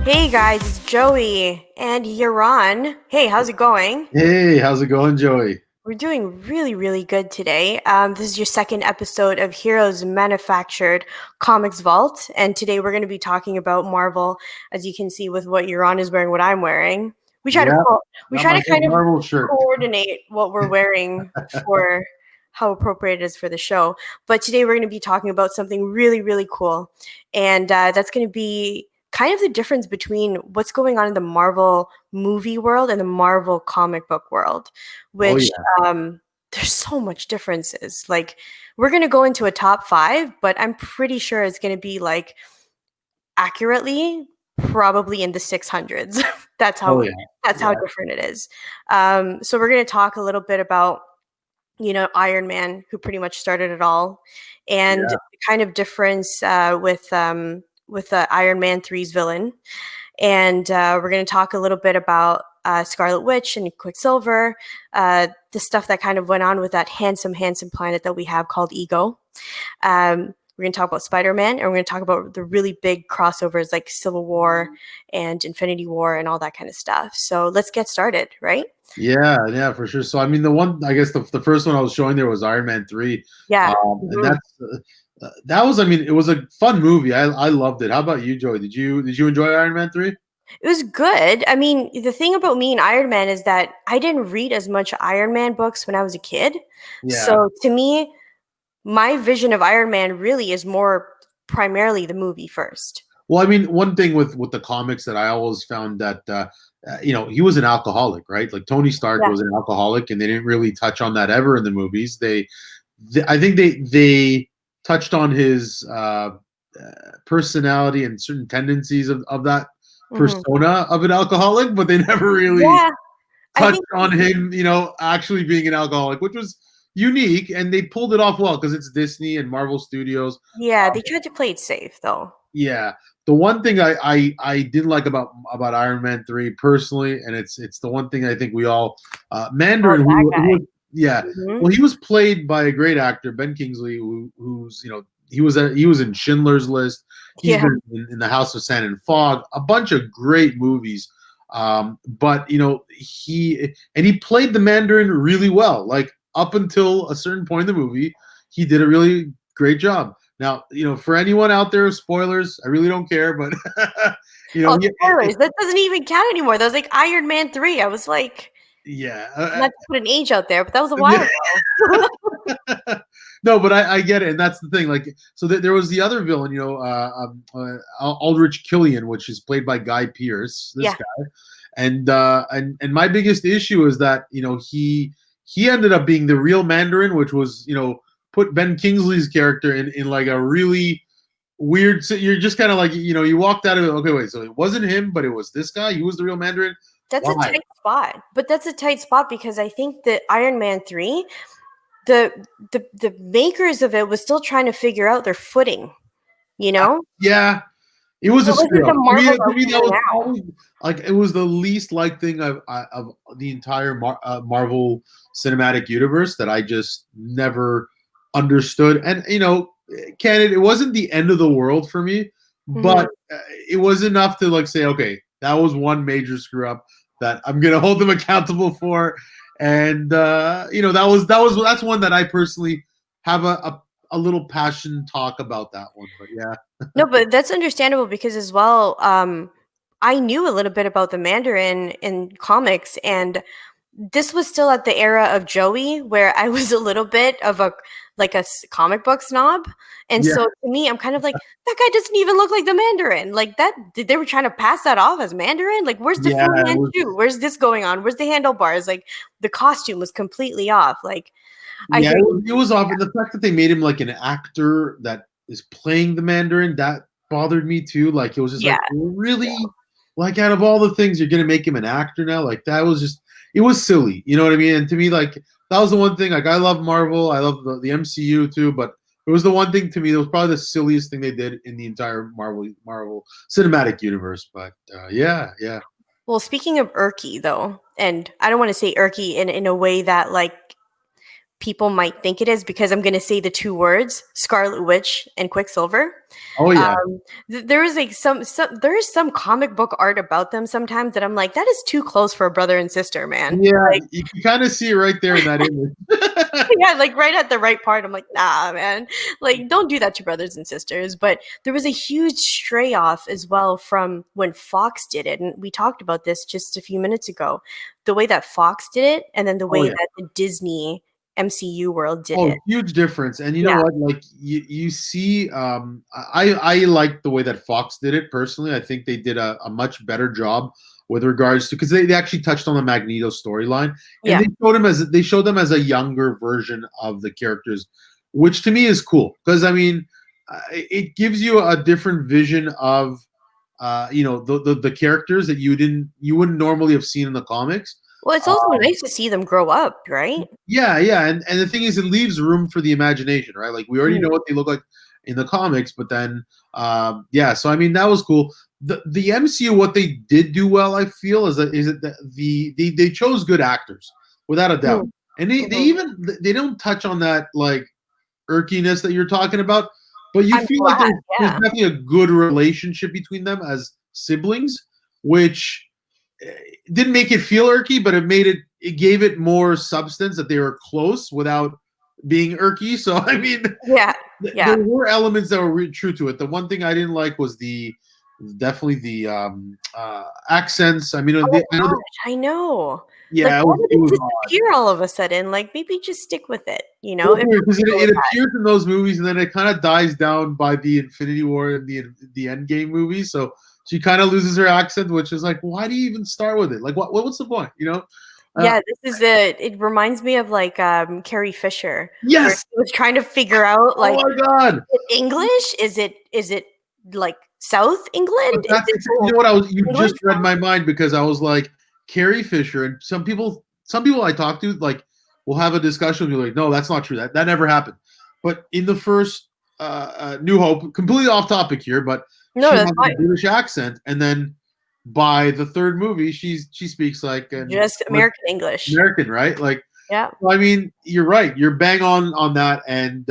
Hey guys, it's Joey and Yaron. Hey, how's it going? Hey, how's it going, Joey? We're doing really, really good today. This is your second episode of Heroes Manufactured Comics Vault, and today we're going to be talking about Marvel. As you can see, with what Yaron is wearing, what I'm wearing, we try to Yeah, co- we got try my to kind of Marvel shirt. coordinate what we're wearing for how appropriate it is for the show. But today we're going to be talking about something really, really cool, and that's going to be kind of the difference between what's going on in the Marvel movie world and the Marvel comic book world, Oh which yeah, there's so much differences. Like we're going to go into a top 5, but I'm pretty sure it's going to be like accurately probably in the 600s. that's oh how yeah, that's how yeah, different it is. So we're going to talk a little bit about Iron Man, who pretty much started it all, and yeah. the kind of difference with Iron Man 3's villain. And we're going to talk a little bit about Scarlet Witch and Quicksilver, the stuff that kind of went on with that handsome, handsome planet that we have called Ego. We're going to talk about Spider-Man, and we're going to talk about the really big crossovers like Civil War and Infinity War and all that kind of stuff. So let's get started, right? Yeah, for sure. So I mean, I guess the first one I was showing there was Iron Man 3, Yeah. and Mhm. that was, I mean, it was a fun movie. I loved it. How about you, Joey? Did you enjoy Iron Man 3? It was good. I mean, the thing about me and Iron Man is that I didn't read as much Iron Man books when I was a kid. Yeah. So to me, my vision of Iron Man really is more primarily the movie first. Well, I mean, one thing with the comics that I always found that he was an alcoholic, right? Like Tony Stark Yeah. was an alcoholic, and they didn't really touch on that ever in the movies. I think they touched on his personality and certain tendencies of that Hmm. persona of an alcoholic, but they never really Yeah. I touched think, on him, actually being an alcoholic, which was unique, and they pulled it off well because it's Disney and Marvel Studios. yeah, they tried to play it safe though. Yeah, the one thing I didn't like about Iron Man 3 personally, and it's the one thing I think we all Oh, Mandarin that who guy. was, yeah, Hmm. well, he was played by a great actor, Ben Kingsley, who's he was in Schindler's List. He's Yeah. been in the House of Sand and Fog, a bunch of great movies. But he played the Mandarin really well. Like up until a certain point in the movie, he did a really great job. Now, for anyone out there, spoilers, I really don't care, but Oh, yeah, spoilers. That doesn't even count anymore. That was like Iron Man 3. I was like, yeah, not to put an age out there, but that was a while yeah. ago. No, but I get it, and that's the thing. Like, so there was the other villain, Aldrich Killian, which is played by Guy Pearce, this Yeah. guy, and my biggest issue is that he ended up being the real Mandarin, which was put Ben Kingsley's character in like a really weird. So you're just kind of like you walked out of it. Okay, wait, so it wasn't him, but it was this guy. He was the real Mandarin. That's a Why? tight spot. But that's a tight spot because I think that Iron Man 3, the the makers of it was still trying to figure out their footing, you know? Yeah, it was a It wasn't screw the up. To me, Marvel to that me, we that know was now. probably like it was the least liked thing of the entire Marvel cinematic universe that I just never understood. And it wasn't the end of the world for me, Mhm. but it was enough to like say, okay, that was one major screw up that I'm gonna hold them accountable for. And that's one that I personally have a little passion talk about that one. But yeah. No, but that's understandable because as well, I knew a little bit about the Mandarin in comics, and this was still at the era of Joey, where I was a little bit of a comic book snob, and Yeah. so to me, I'm kind of like that guy doesn't even look like the Mandarin. Like that, they were trying to pass that off as Mandarin. Like, where's the Yeah, Fu it was. Manchu? Where's this going on? Where's the handlebars? Like, the costume was completely off. Like, I Yeah, hear you. it was off, and the fact that they made him like an actor that is playing the Mandarin that bothered me too. Like it was just Yeah, like really, like out of all the things you're gonna make him an actor now. Like that was just it was silly. You know what I mean? And to me, like that was the one thing. Like I love Marvel, I love the MCU too, but it was the one thing to me that was probably the silliest thing they did in the entire Marvel cinematic universe. But yeah, yeah. well, speaking of irky though, and I don't want to say irky in a way that like people might think it is, because I'm going to say the two words Scarlet Witch and Quicksilver. Oh yeah. There is like there is some comic book art about them sometimes that I'm like, that is too close for a brother and sister, man. Yeah, Like, you can kind of see it right there in that image. yeah, like right at the right part. I'm like, nah, man. Like, don't do that to brothers and sisters. But there was a huge stray off as well from when Fox did it. And we talked about this just a few minutes ago. The way that Fox did it, and then the Oh way yeah. that the Disney MCU world did Oh, it. huge difference. And you know Yeah. what? Like you see, I like the way that Fox did it personally. I think they did a much better job with regards to, because they actually touched on the Magneto storyline, and Yeah. they showed them as a younger version of the characters, which to me is cool, because I mean, it gives you a different vision of the characters that you wouldn't normally have seen in the comics. Well, it's also nice to see them grow up, right? Yeah, yeah, and the thing is, it leaves room for the imagination, right? Like we already know Mm. what they look like in the comics, but then, yeah. So I mean, that was cool. The MCU, what they did do well, I feel, is that they chose good actors without a doubt, Mm. and they Mhm. even they don't touch on that like irkiness that you're talking about, but you I'm feel like glad. there's Yeah. definitely a good relationship between them as siblings, which didn't make it feel irky, but it gave it more substance that they were close without being irky. So I mean, Yeah. there Yeah. were elements that were true to it. The one thing I didn't like was definitely the accents. I mean, Oh I know that, gosh, I know. Like, yeah, why it did was it odd. disappear all of a sudden? Like, maybe just stick with it, you It know? was If weird because you're gonna go it with that. appears in those movies, and then it kind of dies down by the Infinity War and the Endgame movies. So she kind of loses her accent, which is like, why do you even start with it? Like, what's the point? You know? Uh, Yeah, it reminds me of like Carrie Fisher, where yes. she was trying to figure out Oh like, my god. is it English? Is it like South But England? Is that's it you know what, you England? just read my mind, because I was like, Carrie Fisher, and some people I talk to, like, will have a discussion and be like, no, that's not true. That never happened. But in the first New Hope, completely off topic here, but No, she that's has a fine. British accent, and then by the third movie, she speaks like an Just American English. American, right? Like, Yeah. well, I mean, you're right. You're bang on that, and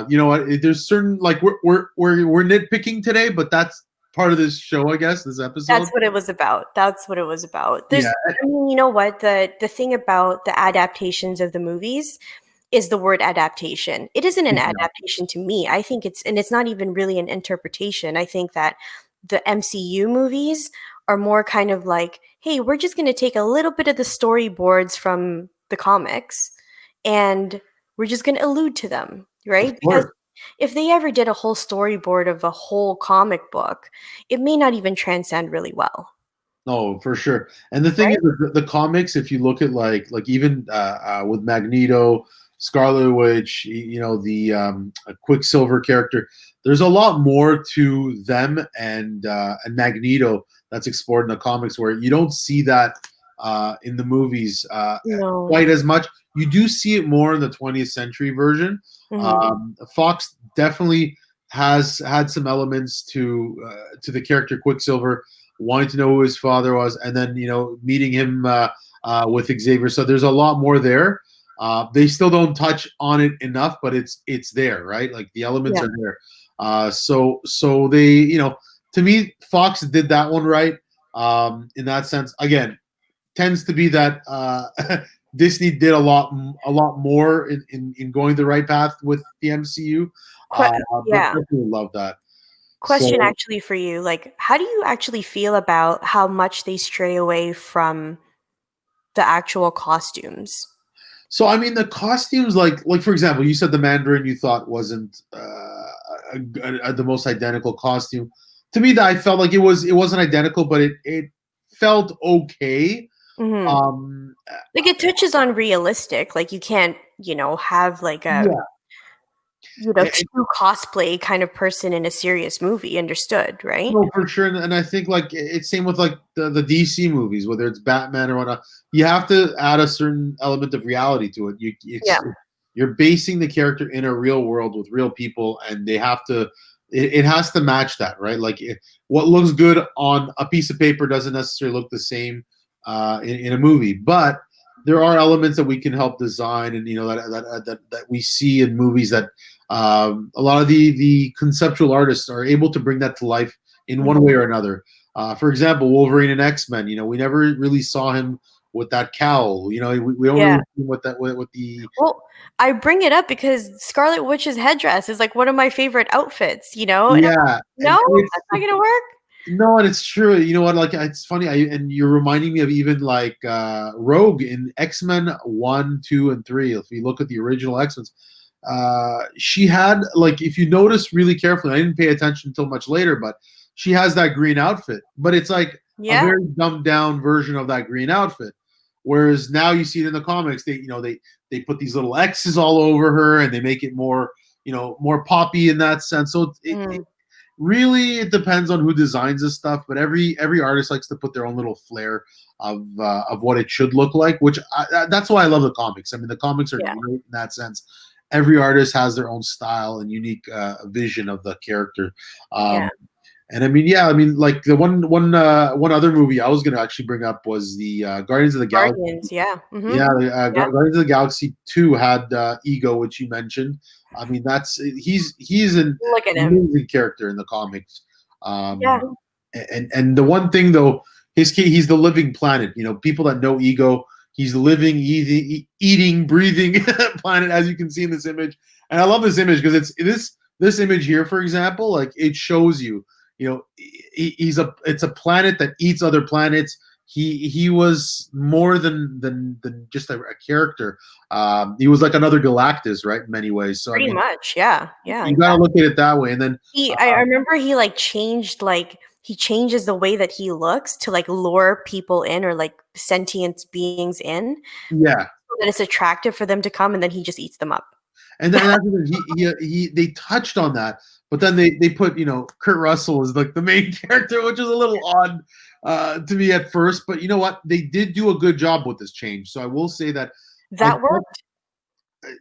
you know what? There's certain, like, we're nitpicking today, but that's part of this show, I guess. This episode. That's what it was about. That's what it was about. Yeah. I mean, you know what? The thing about the adaptations of the movies is the word adaptation. It isn't an Exactly. adaptation to me. I think it's not even really an interpretation. I think that the MCU movies are more kind of like, hey, we're just going to take a little bit of the storyboards from the comics and we're just going to allude to them, Of right? Because course. if they ever did a whole storyboard of a whole comic book, it may not even transcend really well, No, for sure. And the thing is, right? the comics, if you look at like even with Magneto, Scarlet Witch, the Quicksilver character, there's a lot more to them and Magneto that's explored in the comics, where you don't see that in the movies No. quite as much. You do see it more in the 20th century version. Mhm. Fox definitely has had some elements to the character Quicksilver, wanting to know who his father was, and then meeting him with Xavier. So there's a lot more there. They still don't touch on it enough, but it's there, right? Like the elements Yeah. are there. So they, to me, Fox did that one right. In that sense, again, tends to be that Disney did a lot more in going the right path with the MCU. Que But yeah. definitely love that. Question So actually for you, like, how do you actually feel about how much they stray away from the actual costumes? So I mean, the costumes, like for example, you said the Mandarin you thought wasn't the most identical costume. To me, that I felt like it wasn't identical, but it felt okay. Mhm. Um, Like, it touches on realistic, like, you can't, have, like, a, yeah, true cosplay kind of person in a serious movie, understood, right? no, for sure, and I think like it's same with like the DC movies, whether it's Batman or whatnot. You have to add a certain element of reality to it. Yeah. You're basing the character in a real world with real people, and they have to. It has to match that, right? Like what looks good on a piece of paper doesn't necessarily look the same in a movie, but there are elements that we can help design, and that we see in movies that a lot of the conceptual artists are able to bring that to life in one way or another. For example, Wolverine and X-Men. We never really saw him with that cowl. We don't Yeah. really see him with that with the. Well, I bring it up because Scarlet Witch's headdress is like one of my favorite outfits, And Yeah, no, that's not gonna work. no, and it's true. You know what? Like, it's funny. And you're reminding me of even like Rogue in X-Men 1, 2, and 3. If you look at the original X-Men, she had, like, if you notice really carefully, I didn't pay attention until much later, but she has that green outfit. But it's like a very dumbed down version of that green outfit. Whereas now you see it in the comics, they put these little X's all over her, and they make it more more poppy in that sense. So really, it depends on who designs this stuff, but every artist likes to put their own little flair of what it should look like. Which that's why I love the comics. I mean, the comics are great in that sense. Every artist has their own style and unique vision of the character. And I mean, like the one other movie I was going to actually bring up was the Guardians of the Galaxy. Guardians of the Galaxy 2 had Ego, which you mentioned. I mean, he's an amazing character in the comics. And the one thing though, he's the living planet. People that know Ego, he's living, eating, breathing planet, as you can see in this image. And I love this image because it's this image here, for example, like it shows you. It's a planet that eats other planets. He was more than just a character. He was like another Galactus, right? In many ways. So pretty much, yeah. You gotta look at it that way. And then I remember he he changes the way that he looks to like lure people in, or like sentient beings in. Yeah, so that it's attractive for them to come, and then he just eats them up. And then they touched on that. But then they put, Kurt Russell as like the main character, which is a little odd to me at first. But you know what? They did do a good job with this change. So I will say that worked.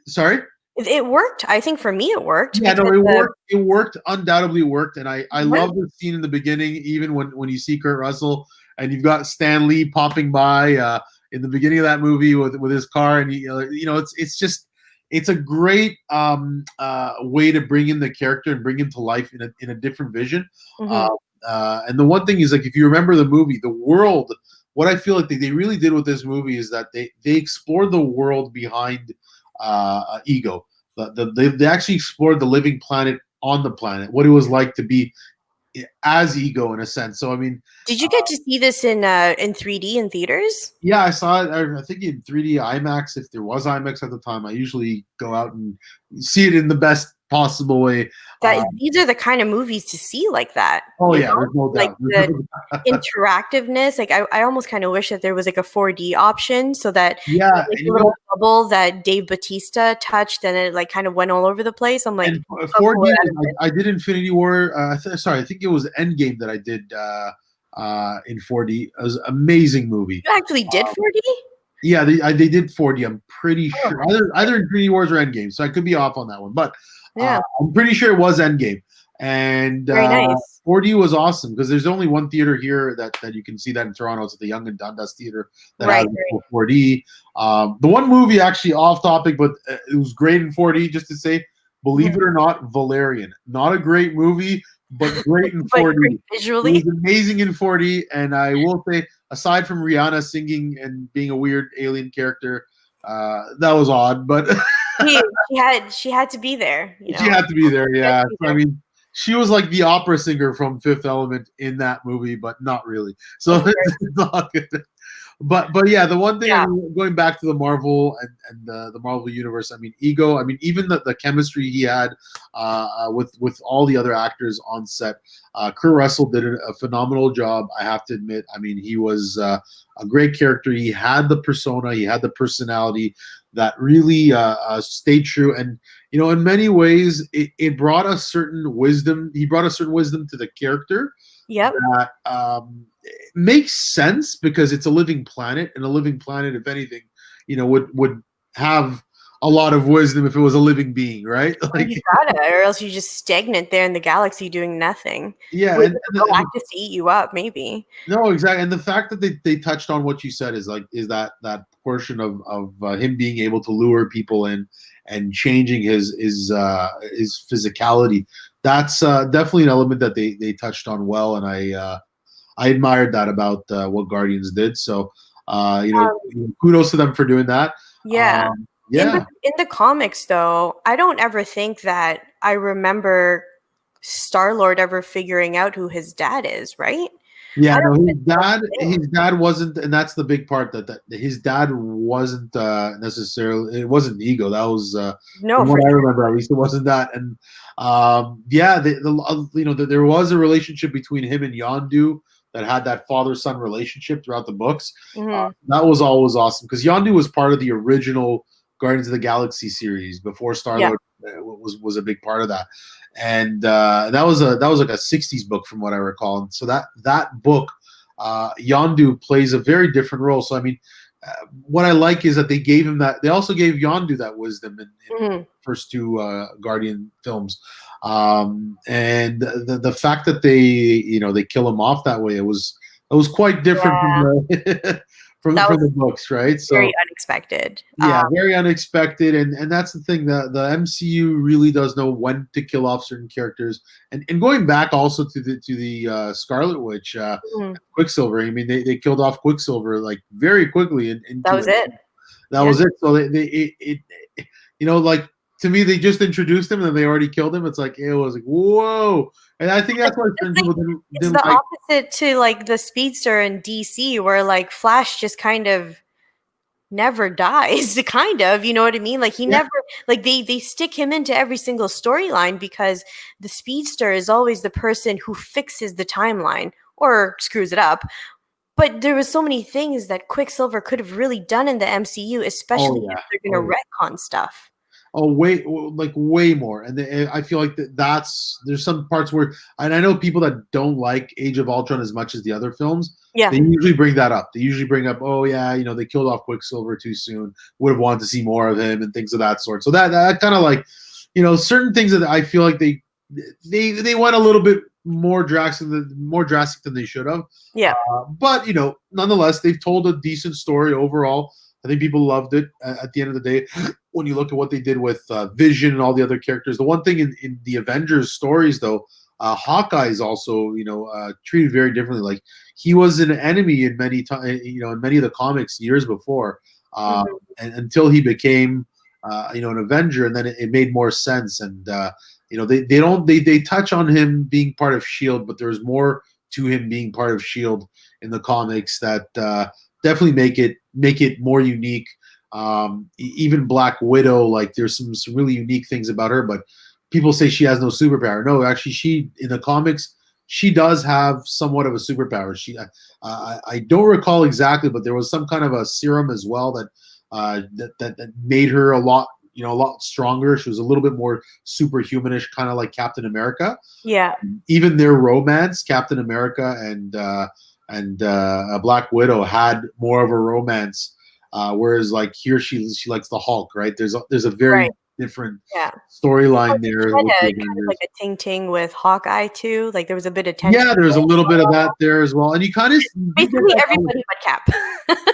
Sorry? It worked. I think for me it worked. Yeah, no, it worked. It worked. Undoubtedly worked. And I love the scene in the beginning, even when you see Kurt Russell and you've got Stan Lee popping by in the beginning of that movie with his car. And, it's a great way to bring in the character and bring him to life in a different vision. And the one thing is, like, if you remember the movie, the world, what I feel like they really did with this movie is that they explored the world behind Ego. They actually explored the living planet on the planet, what it was like to be as Ego in a sense. So I mean, did you get to see this in 3D in theaters? Yeah, I saw it. I think in 3D IMAX, if there was IMAX at the time. I usually go out and see it in the best possible way. These are the kind of movies to see like that. Oh yeah, there's no doubt. Like the interactiveness. Like I almost kind of wish that there was like a 4D option, so that like the little bubble that Dave Bautista touched, and it like kind of went all over the place. I'm like, 4D. I did Infinity War. Sorry, I think it was Endgame that I did in 4D. It was an amazing movie. You actually did 4D? Yeah, they did 4D. I'm pretty sure either Infinity Wars or Endgame. So I could be off on that one, but I'm pretty sure it was Endgame. And very nice. 4D was awesome because there's only one theater here that you can see that in Toronto. It's at the Yonge and Dundas Theater that has 4D. The one movie, actually off topic, but it was great in 4D, just to say, believe it or not, Valerian. Not a great movie, but great in 4D. Great visually. It was amazing in 4D. And I will say, aside from Rihanna singing and being a weird alien character, that was odd, but she had to be there. She had to be there, yeah. I mean, she was like the opera singer from Fifth Element in that movie, but not really. So it's all good. But yeah, the one thing, going back to the Marvel and the Marvel universe, I mean, Ego, I mean, even the chemistry he had with all the other actors on set, Kurt Russell did a phenomenal job, I have to admit. I mean, he was a great character. He had the persona, he had the personality that really stayed true. And, in many ways, it brought a certain wisdom. He brought a certain wisdom to the character. Yep. That makes sense because it's a living planet, and a living planet, if anything, would have a lot of wisdom if it was a living being, right? Like, You gotta, or else you're just stagnant there in the galaxy doing nothing. yeah, Waiting for Galactus to eat you up, maybe. no, exactly. And the fact that they touched on what you said is like is that portion of him being able to lure people in and changing his physicality. That's definitely an element that they touched on well, and I admired that about what Guardians did. So, Um, kudos to them for doing that. yeah. Yeah, In the comics, though, I don't ever think that I remember Star-Lord ever figuring out who his dad is, right? I yeah. No, don't even think that's a thing. his dad wasn't, and that's the big part that his dad wasn't necessarily. It wasn't ego. That was No, from for what I sure. remember. At least it wasn't that. And yeah, there was a relationship between him and Yondu that had that father-son relationship throughout the books. Hmm. That was always awesome because Yondu was part of the original Guardians of the Galaxy series before Star Yeah. Lord was a big part of that, and that was like a '60s book from what I recall. And so that book, Yondu plays a very different role. So I mean, what I like is that they gave him that. They also gave Yondu that wisdom in Hmm. first two Guardian films. And the fact that they kill him off that way, it was quite different from Yeah. the That from was the books, right? very So unexpected. yeah, very unexpected, and that's the thing. The MCU really does know when to kill off certain characters, and going back also to the Scarlet Witch, Mhm. Quicksilver. I mean, they killed off Quicksilver like very quickly in That two. was it. That Yeah. was it. So like to me, they just introduced him and then they already killed him. It's like it was like whoa, and I think that's why It's certain like people it's didn't the like. opposite to like the Speedster in DC, where like Flash just kind of never dies, kind of, you know what I mean? Like he Yeah, never, like they stick him into every single storyline because the Speedster is always the person who fixes the timeline or screws it up. But there was so many things that Quicksilver could have really done in the MCU, oh especially if yeah, they're oh gonna yeah. retcon stuff. Oh, way more. And I feel like that's there's some parts where, and I know people that don't like Age of Ultron as much as the other films. Yeah. They usually bring that up. They usually bring up, oh yeah, they killed off Quicksilver too soon. Would have wanted to see more of him and things of that sort. So that kind of like, certain things that I feel like they went a little bit more drastic than they should have. Yeah. But nonetheless, they've told a decent story overall. I think people loved it. At the end of the day, when you look at what they did with Vision and all the other characters, the one thing in the Avengers stories, though, Hawkeye is also treated very differently. Like he was an enemy in many in many of the comics years before, Mhm. and until he became an Avenger, and then it made more sense. And they touch on him being part of Shield, but there's more to him being part of Shield in the comics that definitely make it more unique. Even Black Widow, like there's some really unique things about her, but people say she has no superpower. No, actually, she in the comics she does have somewhat of a superpower. I don't recall exactly, but there was some kind of a serum as well that made her a lot stronger. She was a little bit more superhumanish, kind of like Captain America. Yeah. Even their romance, Captain America and Black Widow had more of a romance, whereas like here she likes the Hulk, right? There's a very Right. different Yeah. storyline She there had with the kind of like Avengers. a ting with Hawkeye too. Like there was a bit of tension Yeah, there's a little bit of that there as well, and you kind of do get basically that. everybody but Cap.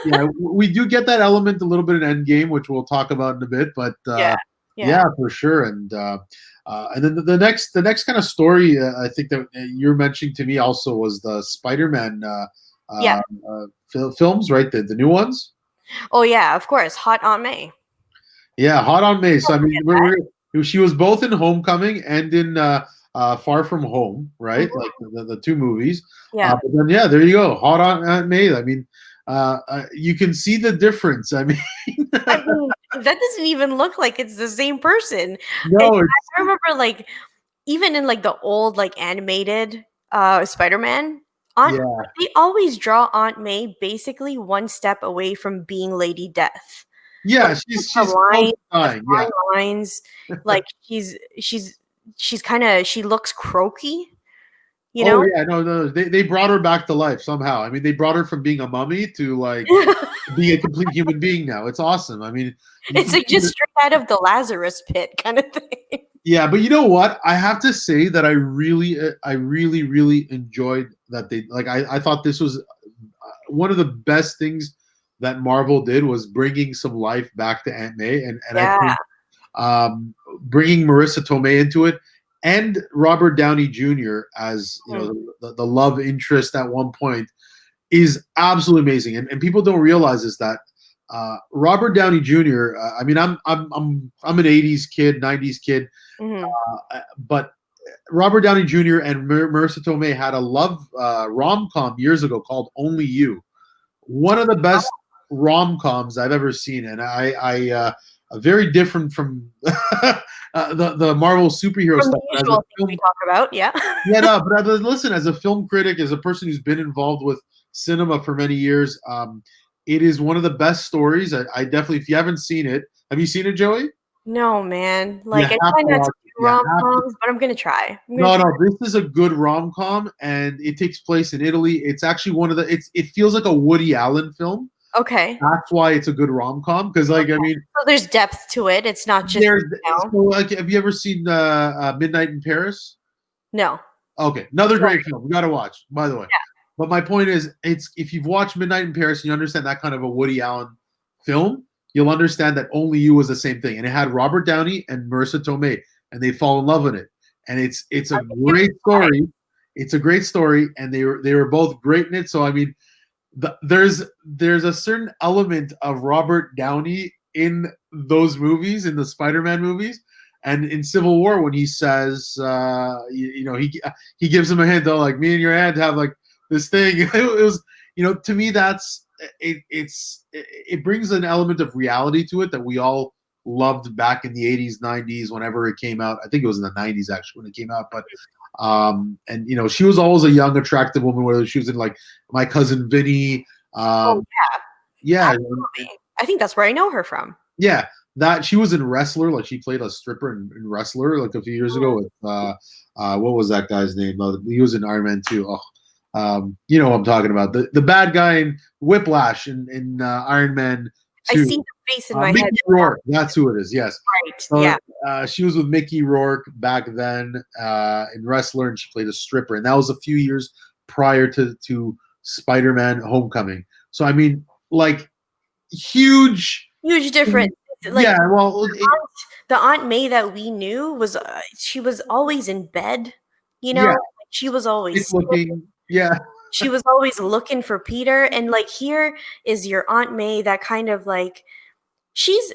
Yeah, we do get that element a little bit in Endgame, which we'll talk about in a bit. But Yeah. yeah, Yeah. for sure. And then the next kind of story I think that you're mentioning to me also was the Spider-Man Yeah. films, right? The new ones. Oh yeah, of course. Hot Aunt May. Yeah, Hot on May. So Don't I mean, forget that. she was both in Homecoming and in Far From Home, right? Mhm. Like the two movies. Yeah. But then yeah, there you go, Hot on May. I mean, you can see the difference. I mean, I mean, that doesn't even look like it's the same person. And no, it's I remember like even in like the old like animated Spider-Man, Aunt yeah, they always draw Aunt May basically one step away from being Lady Death. Like yeah. her She's close lines, to the dying. Yeah, fine lines, like she's kind of she looks croaky. You Oh know? yeah, no, they brought her back to life somehow. I mean, they brought her from being a mummy to like being a complete human being now. It's awesome. I mean, It's like just straight out of the Lazarus pit kind of thing. yeah, but you know what? I have to say that I really, really enjoyed that they like. I thought this was one of the best things that Marvel did was bringing some life back to Aunt May, and I Yeah. think bringing Marissa Tomei into it, and Robert Downey Jr. as the love interest at one point is absolutely amazing. And people don't realize is that Robert Downey Jr. I mean, I'm an '80s kid, '90s kid, but Robert Downey Jr. and Marissa Tomei had a love rom-com years ago called Only You. One of the best rom-coms I've ever seen, and I very different from the Marvel superhero From stuff. the usual things we talk about, yeah. Yeah, no, but listen, as a film critic, as a person who's been involved with cinema for many years, it is one of the best stories. I definitely, if you haven't seen it, have you seen it, Joey? No, man. Like, I have try to not watch to it. do rom-coms, but I'm gonna try. No, this is a good rom-com, and it takes place in Italy. It's actually one of the. It feels like a Woody Allen film. Okay. That's why it's a good rom-com, because, like, I mean, So there's depth to it. It's not just so, like, have you ever seen Midnight in Paris? No. Okay, another great film. We got to watch, by the way. Yeah. But my point is, it's if you've watched Midnight in Paris and you understand that kind of a Woody Allen film, you'll understand that Only You was the same thing, and it had Robert Downey and Marissa Tomei, and they fall in love with it, and it's a great story. It's a great story, and they were both great in it. So I mean, there's a certain element of Robert Downey in those movies, in the Spider-Man movies, and in Civil War when he says, he gives him a hint, though, like, me and your aunt have like this thing. It was, to me, that's it brings an element of reality to it that we all loved back in the 80s, 90s, whenever it came out. I think it was in the 90s actually when it came out, but and she was always a young, attractive woman, whether she was in like My Cousin Vinny. Yeah. Absolutely. I think that's where I know her from. Yeah, that she was in Wrestler, like she played a stripper in Wrestler like a few years ago with what was that guy's name? He was in Iron Man 2. You know what I'm talking about. The bad guy in Whiplash in Iron Man 2. I see the face in my Mickey head. Rourke, that's who it is, yes. Right, So, yeah. she was with Mickey Rourke back then in Wrestler, and she played a stripper. And that was a few years prior to Spider-Man Homecoming. So, I mean, like, huge difference. Like, yeah, well, the Aunt May that we knew was she was always in bed, Yeah. she was always looking, yeah. She was always looking for Peter, and like here is your Aunt May that kind of like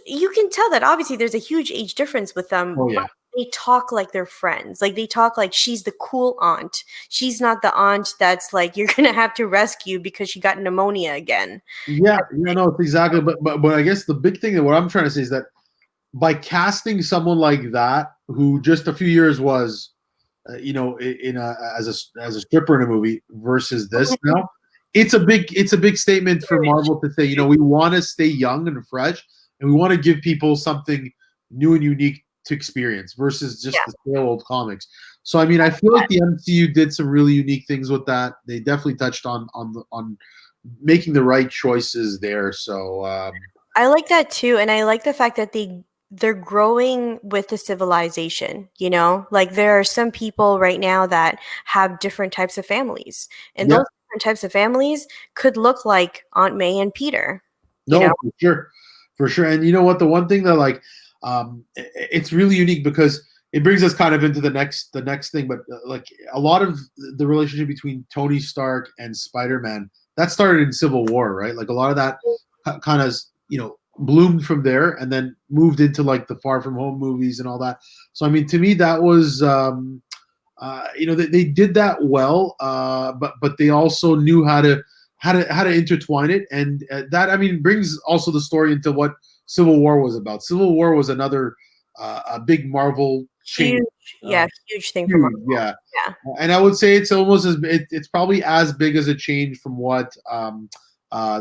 you can tell that obviously there's a huge age difference with them. Oh yeah. But they talk like they're friends. Like they talk like she's the cool aunt. She's not the aunt that's like you're gonna have to rescue because she got pneumonia again. Yeah, no, exactly. But I guess the big thing that what I'm trying to say is that by casting someone like that, who just a few years was, as a stripper in a movie versus this now, it's a big statement for Marvel to say, we want to stay young and fresh, and we want to give people something new and unique to experience versus just the stale old comics. So I mean, I feel like the MCU did some really unique things with that. They definitely touched on making the right choices there. So I like that too, and I like the fact that they're growing with the civilization. Like there are some people right now that have different types of families, and those different types of families could look like Aunt May and Peter. No, for sure. And you know what? The one thing that like, it's really unique because it brings us kind of into the next thing. But like a lot of the relationship between Tony Stark and Spider-Man that started in Civil War, right? Like a lot of that kind of bloomed from there and then moved into like the Far From Home movies and all that. So I mean, to me, that was they did that well, but they also knew how to intertwine it, and that, I mean, brings also the story into what Civil War was about. Civil War was another a big Marvel change. Huge thing for Marvel. Yeah, and I would say it's almost it's probably as big as a change from what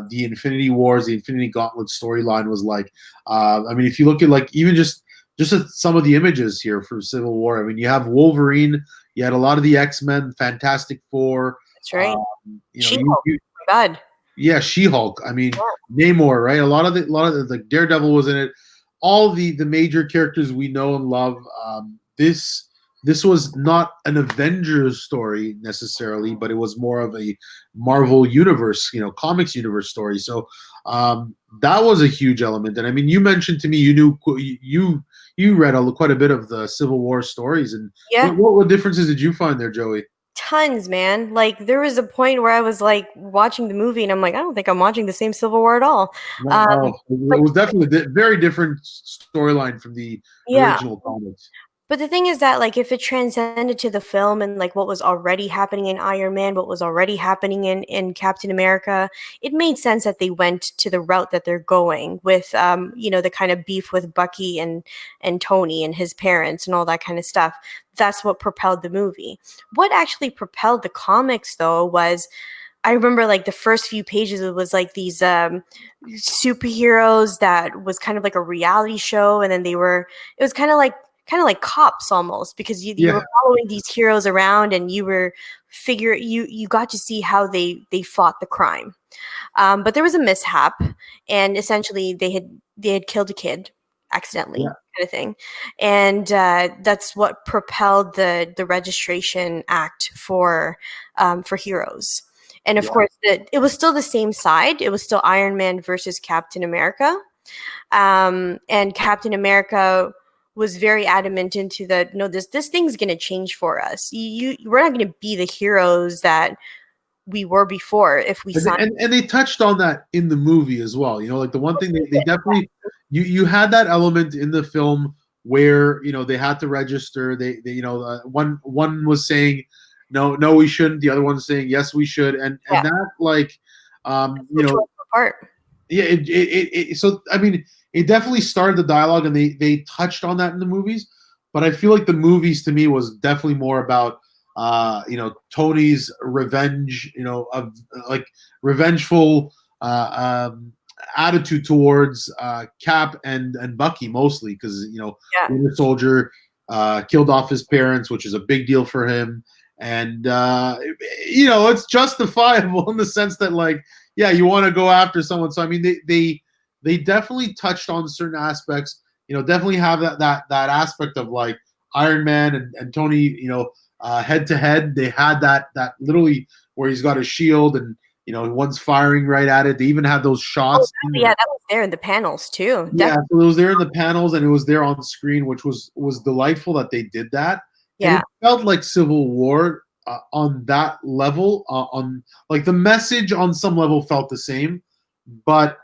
the Infinity Wars, the Infinity Gauntlet storyline was like. I mean, if you look at like even just at some of the images here from Civil War, I mean, you have Wolverine, You had a lot of the X-Men, Fantastic Four. That's right. You know, She-Hulk. Oh my God. yeah, She-Hulk. I mean, Yeah. Namor, right? A lot of the Daredevil was in it. All the major characters we know and love. This was not an Avengers story necessarily, but it was more of a Marvel universe, comics universe story. So that was a huge element. And I mean, you mentioned to me you read quite a bit of the Civil War stories, and Yeah. what differences did you find there, Joey? Tons, man. Like there was a point where I was like watching the movie and I'm like, I don't think I'm watching the same Civil War at all. No, But it was definitely a very different storyline from the yeah. original comics. But the thing is that like if it transcended to the film and like what was already happening in Iron Man, what was already happening in Captain America, it made sense that they went to the route that they're going with the kind of beef with Bucky and Tony and his parents and all that kind of stuff. That's what propelled the movie. What actually propelled the comics though was I remember like the first few pages it was like these superheroes that was kind of like a reality show and then it was kind of like cops almost because you were Yeah, following these heroes around and you got to see how they fought the crime. But there was a mishap and essentially they had killed a kid accidentally yeah, kind of thing. And that's what propelled the Registration Act for heroes. And of yeah, course, it was still the same side. It was still Iron Man versus Captain America. And Captain America was very adamant into the no, this thing's going to change for us. We're not going to be the heroes that we were before if we and, sign. and they touched on that in the movie as well. Like the one thing they definitely you had that element in the film where they had to register. They one was saying no we shouldn't. The other one's saying yes we should, and Yeah, that like which was apart. yeah so I mean it definitely started the dialogue and they touched on that in the movies, but I feel like the movies to me was definitely more about Tony's revenge, of like revengeful attitude towards Cap and Bucky mostly because Yeah. Winter Soldier killed off his parents, which is a big deal for him, and it's justifiable in the sense that like yeah you want to go after someone. So I mean they definitely touched on certain aspects. Definitely have that aspect of like Iron Man and Tony. Head to head, they had that literally where he's got a shield and one's firing right at it. They even had those Oh, shots. yeah, that was there in the panels too. Yeah, Definitely. so it was there in the panels and it was there on screen, which was delightful that they did that. And Yeah. it felt like Civil War on that level. On like the message on some level felt the same, but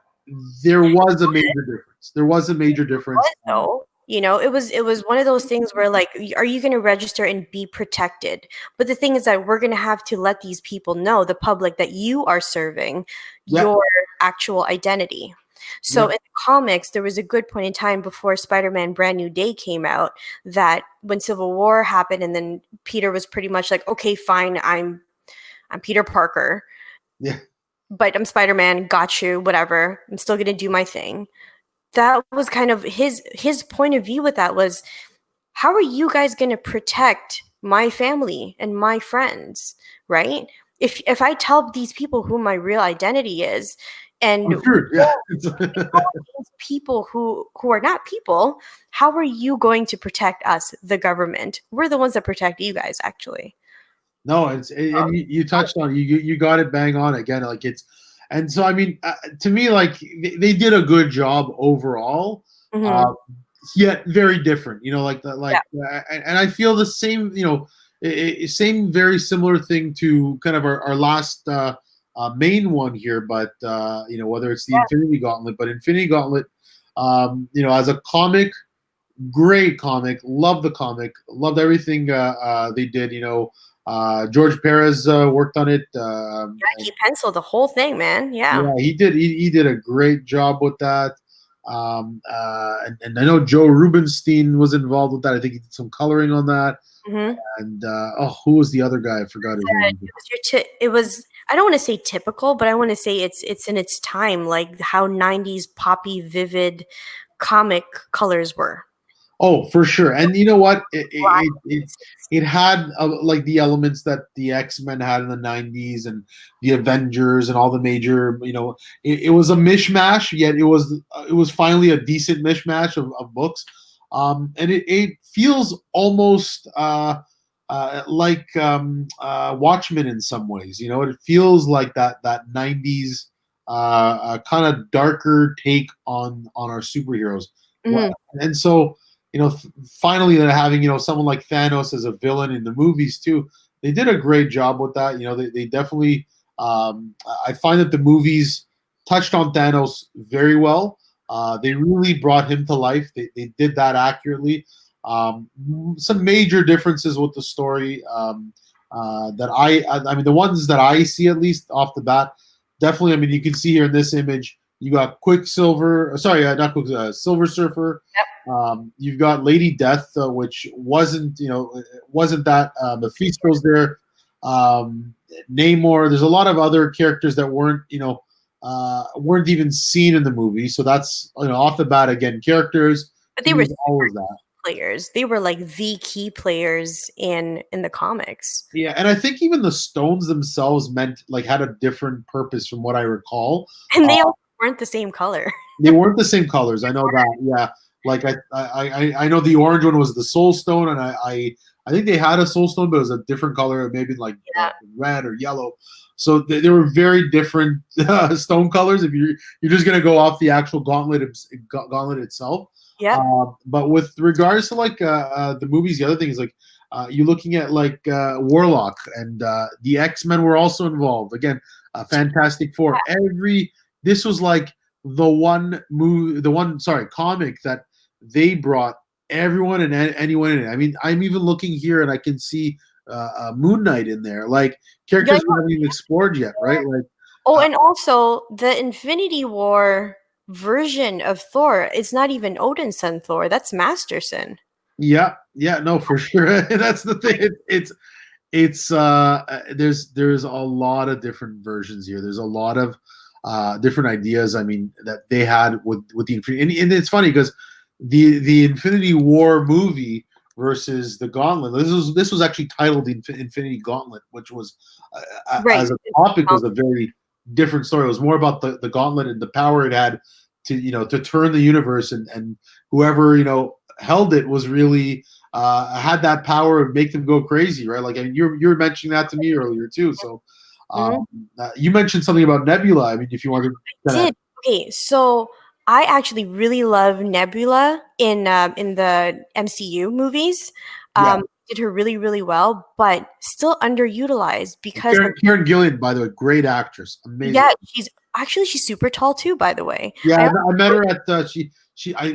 there was a major difference. There was a major difference. Was though. It was one of those things where like, are you going to register and be protected? But the thing is that we're going to have to let these people know, the public, that you are serving Yeah, your actual identity. So yeah, in the comics, there was a good point in time before Spider-Man Brand New Day came out that when Civil War happened, and then Peter was pretty much like, okay, fine, I'm Peter Parker, yeah. but I'm Spider-Man, got you, whatever. I'm still gonna do my thing. That was kind of his point of view with that was, how are you guys going to protect my family and my friends, right? If I tell these people who my real identity is, and I'm sure. Yeah. people who are not people, how are you going to protect us, the government? We're the ones that protect you guys, actually. No, and you touched on you got it bang on again. Like it's, and so I mean, to me, like they did a good job overall, Mm-hmm. uh, yet very different. Like Yeah. and I feel the same. Same very similar thing to kind of our last main one here, but whether it's the Yeah. Infinity Gauntlet, but Infinity Gauntlet, as a comic, great comic, loved the comic, loved everything they did. George Perez worked on it. Yeah, he penciled the whole thing, man. Yeah. Yeah, he did. He did a great job with that. And I know Joe Rubenstein was involved with that. I think he did some coloring on that. Mm-hmm. And who was the other guy? I forgot his name. It was I don't want to say typical, but I want to say it's in its time, like how 90s poppy vivid comic colors were. Oh, for sure. And you know what? Black It had like the elements that the X-Men had in the 90s and the Avengers and all the major, it was a mishmash, yet it was finally a decent mishmash of books. And it feels almost like Watchmen in some ways. It feels like that 90s kind of darker take on our superheroes. Mhm. And so finally they're having someone like Thanos as a villain in the movies too. They did a great job with that. They definitely. I find that the movies touched on Thanos very well. They really brought him to life. They did that accurately. Some major differences with the story that I mean the ones that I see at least off the bat. Definitely, I mean you can see here in this image. You got Quicksilver. Sorry, not Quicksilver. Silver Surfer. You've got Lady Death, which wasn't that Mephisto's there. Namor. There's a lot of other characters that weren't even seen in the movie. So that's off the bat again. Characters But to they me were is always that. players. They were like the key players in the comics. Yeah, and I think even the stones themselves had a different purpose from what I recall. And they also weren't the same color. They weren't the same colors. I know that. Yeah, like I know the orange one was the Soul Stone, and I think they had a Soul Stone, but it was a different color, maybe like red or yellow. So they were very different stone colors. If you're just gonna go off the actual gauntlet itself. Yeah. But with regards to the movies, the other thing is you're looking at Warlock and the X-Men were also involved. Again, Fantastic Four. This was like the one comic that they brought everyone and anyone in it. I mean, I'm even looking here and I can see Moon Knight in there, like characters we haven't even explored yet, right? And also the Infinity War version of Thor, it's not even Odin's son Thor, that's Masterson. Yeah, no, for sure. That's the thing. It's there's a lot of different versions here. There's a lot of different ideas. I mean, that they had with the Infinity, and it's funny because the Infinity War movie versus the Gauntlet. This was actually titled the Infinity Gauntlet, which was as a topic was a very different story. It was more about the Gauntlet and the power it had to turn the universe, and whoever held it was really had that power to make them go crazy, right? Like, I mean, you're mentioning that to me earlier too. So you mentioned something about Nebula. I mean, if you want to. Okay, so I actually really love Nebula in the MCU movies. Did her really, really well, but still underutilized because Karen Gillan, by the way, great actress, amazing. Yeah, she's super tall too, by the way. Yeah, I met her at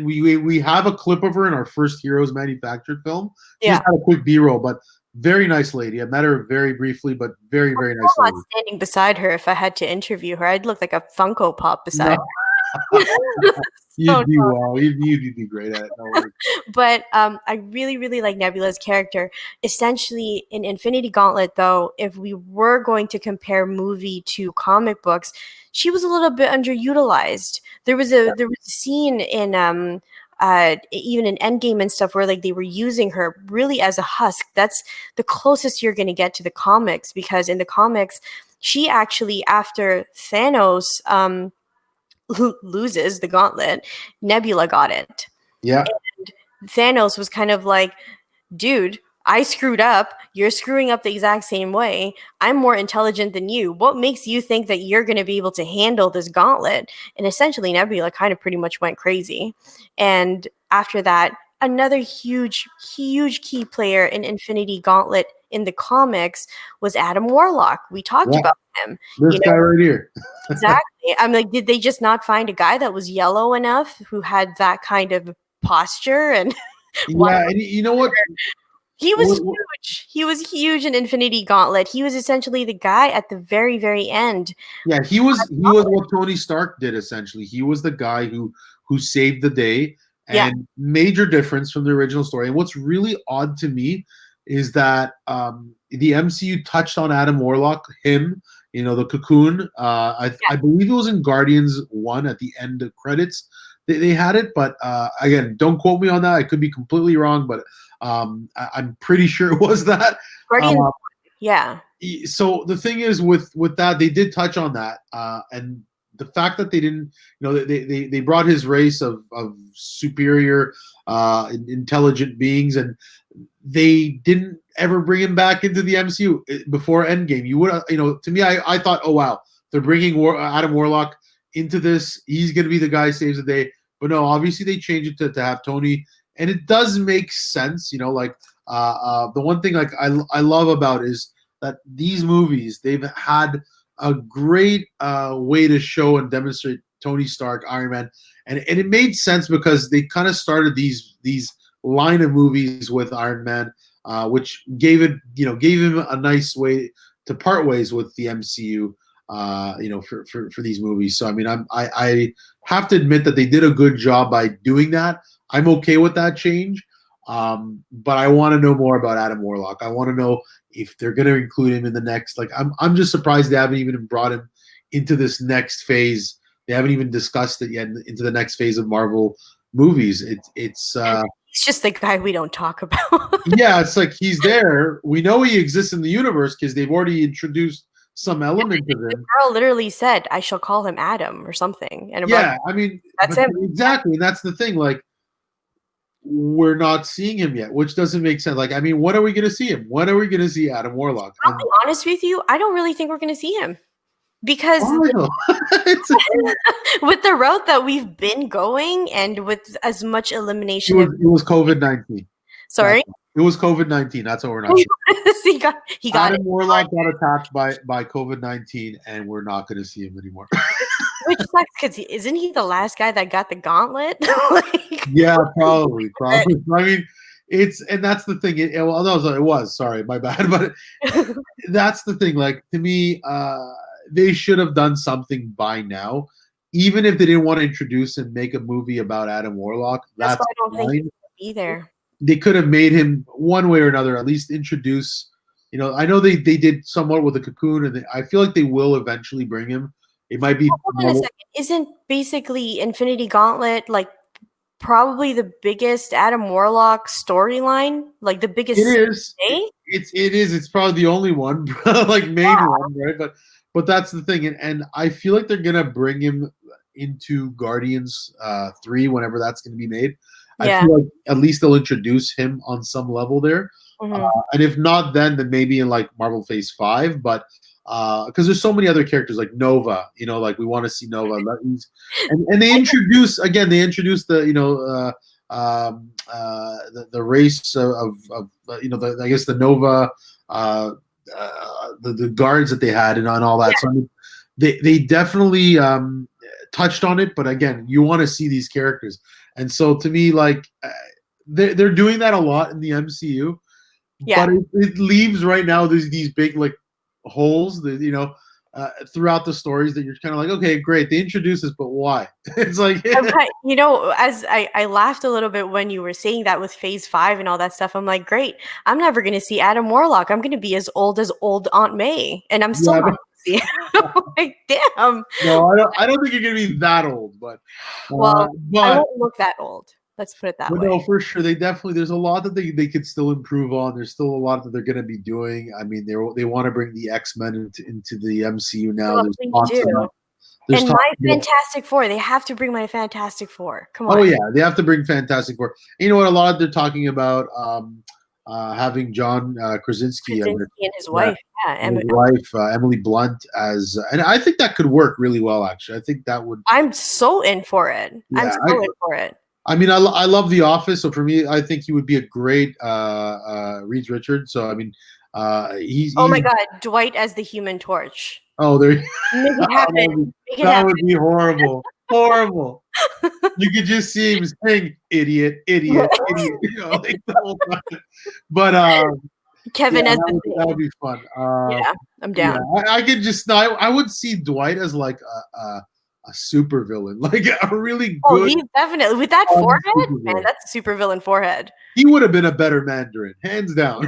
we have a clip of her in our first Heroes Manufactured film. She just had a quick B-roll, but very nice lady. I met her very briefly, but very, very nice lady. Not standing beside her if I had to interview her. I'd look like a Funko Pop beside her. You'd do well. You'd be great at it. No but I really, really like Nebula's character. Essentially, in Infinity Gauntlet, though, if we were going to compare movie to comic books, she was a little bit underutilized. There was a scene in even in Endgame and stuff where they were using her really as a husk. That's the closest you're going to get to the comics, because in the comics, she actually, after Thanos loses the gauntlet, Nebula got it. Yeah. And Thanos was kind of like, dude, I screwed up. You're screwing up the exact same way. I'm more intelligent than you. What makes you think that you're going to be able to handle this gauntlet? And essentially, Nebula kind of pretty much went crazy. And after that, another huge, huge key player in Infinity Gauntlet in the comics was Adam Warlock. We talked about him. This guy right here. Exactly. I'm like, did they just not find a guy that was yellow enough who had that kind of posture? And and you know what? He was huge. He was huge in Infinity Gauntlet. He was essentially the guy at the very, very end. Yeah, he was what Tony Stark did essentially. He was the guy who saved the day, and major difference from the original story. And what's really odd to me is that the MCU touched on Adam Warlock, him, the cocoon. I believe it was in Guardians 1 at the end of credits they had it, but again, don't quote me on that. I could be completely wrong, but I'm pretty sure it was that. Guardian, yeah. So the thing is with that, they did touch on that, and the fact that they didn't, they brought his race of superior, intelligent beings, and they didn't ever bring him back into the MCU before Endgame. You would, to me, I thought, oh wow, they're bringing Adam Warlock into this. He's going to be the guy who saves the day. But no, obviously they changed it to have Tony, and it does make sense. The one thing like I love about is that these movies, they've had a great way to show and demonstrate Tony Stark, Iron Man, and it made sense because they kind of started these line of movies with Iron Man, which gave him a nice way to part ways with the MCU. For these movies. So I mean, I have to admit that they did a good job by doing that. I'm okay with that change, but I want to know more about Adam Warlock. I want to know if they're going to include him in the next. Like, I'm just surprised they haven't even brought him into this next phase. They haven't even discussed it yet into the next phase of Marvel movies. It's just the guy we don't talk about. Yeah, it's like he's there. We know he exists in the universe because they've already introduced some element of him. The girl literally said, "I shall call him Adam" or something. And I mean, that's him. Exactly, and that's the thing. Like, we're not seeing him yet, which doesn't make sense. Like, I mean, when are we going to see him? When are we going to see Adam Warlock? I'll be honest with you, I don't really think we're going to see him because with the route that we've been going and with as much elimination, it was COVID-19. Sorry. It was COVID-19. That's what we're not. he got Adam Warlock got attacked by COVID-19, and we're not going to see him anymore. Which sucks because isn't he the last guy that got the gauntlet? Yeah, probably. I mean, that's the thing. It was. Sorry, my bad. But that's the thing. Like, to me, they should have done something by now. Even if they didn't want to introduce and make a movie about Adam Warlock, that's why I don't think he would be there. They could have made him one way or another, at least introduce, I know they did somewhat with the Cocoon, and I feel like they will eventually bring him. It might be. Hold on a second. Isn't basically Infinity Gauntlet like probably the biggest Adam Warlock storyline? Like the biggest. It is. It is. It's probably the only one, like main one, right? But that's the thing, and I feel like they're gonna bring him into Guardians 3 whenever that's gonna be made. Yeah. I feel like at least they'll introduce him on some level there. Mm-hmm. And if not then maybe in like Marvel Phase 5. But because there's so many other characters like Nova, like we want to see Nova. And they introduce the, the race of I guess the Nova, the guards that they had and on all that. Yeah. So I mean, they definitely touched on it. But again, you want to see these characters. And so to me, like they're doing that a lot in the MCU, but it leaves right now these big like holes that throughout the stories that you're kind of like, okay, great, they introduce us, but why? It's like as I laughed a little bit when you were saying that with Phase 5 and all that stuff. I'm like, great, I'm never going to see Adam Warlock. I'm going to be as old Aunt May, and I'm still not. Like, damn. No, I don't think you're gonna be that old, but I won't look that old. Let's put it that way. No, for sure. There's a lot that they could still improve on. There's still a lot that they're gonna be doing. I mean, they want to bring the X-Men into the MCU now. And my Fantastic Four. They have to bring my Fantastic Four. Come on. Oh yeah, they have to bring Fantastic Four. You know what? A lot they're talking about having John Krasinski and his wife, Emily Blunt and I think that could work really well. Actually, I think that would. I'm so in for it. Yeah, I'm so in for it. I mean, I love The Office, so for me, I think he would be a great Reed Richards. So I mean, he's. Oh my God, Dwight as the Human Torch. Oh, there. Make it happen. That would be horrible. Horrible. You could just see him saying "idiot, idiot, idiot," like the whole time. But Kevin as that would be fun. Yeah, I'm down. Yeah, I could just. I would see Dwight as like a super villain, like a really good. Oh, he's definitely with that forehead, man. That's a super villain forehead. He would have been a better Mandarin, hands down.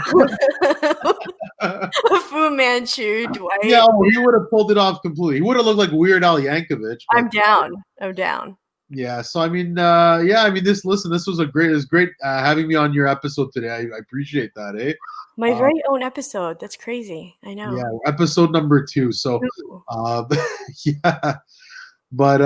Fu Manchu, Dwight. Yeah, he would have pulled it off completely. He would have looked like Weird Al Yankovic. I'm down. Yeah. So I mean, this was it was great having me on your episode today. I appreciate that, eh? My very own episode. That's crazy. I Yeah, know. episode number 2. So, Ooh. uh, yeah, but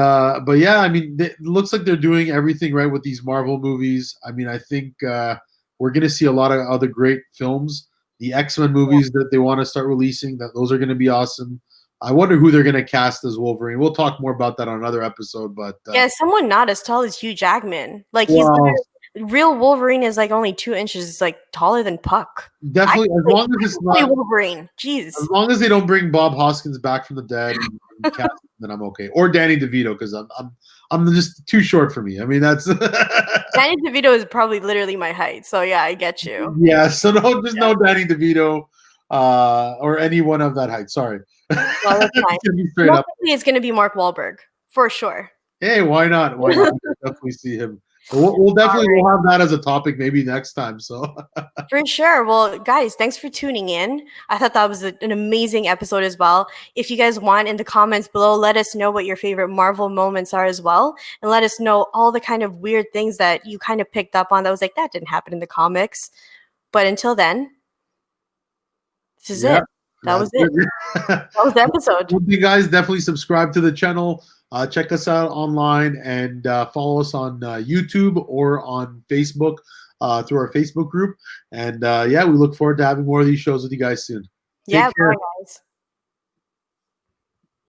yeah, I mean, it looks like they're doing everything right with these Marvel movies. I mean, I think we're gonna see a lot of other great films. The X-Men movies that they want to start releasing, that those are gonna be awesome. I wonder who they're gonna cast as Wolverine. We'll talk more about that on another episode. But Yeah, someone not as tall as Hugh Jackman. Like he's well, literally, real Wolverine is like only 2 inches, like taller than Puck. I definitely, could as play, long I as it's could play not, Wolverine. as Jeez. long as they don't bring Bob Hoskins back from the dead and cast him, then I'm okay. Or Danny DeVito, because I'm just too short for me. I mean, that's Danny DeVito is probably literally my height. So yeah, I get you. yeah. So just Yeah. no Danny DeVito or anyone of that height. Sorry. Well, that's fine. To be straight Most up. likely it's gonna be Mark Wahlberg for sure. Hey, why not? Why not? We'll definitely see him. We'll definitely Alright. we'll have that as a topic maybe next time. So For sure. Well, guys, thanks for tuning in. I thought that was an amazing episode as well. If you guys want, in the comments below, let us know what your favorite Marvel moments are as well. And let us know all the kind of weird things that you kind of picked up on that was like, that didn't happen in the comics. But until then, this is yeah, it. That was that's it. it. That was the episode. You guys definitely subscribe to the channel. Check us out online and follow us on YouTube or on Facebook through our Facebook group. And yeah, we look forward to having more of these shows with you guys soon. Take Yeah, care. bye, guys.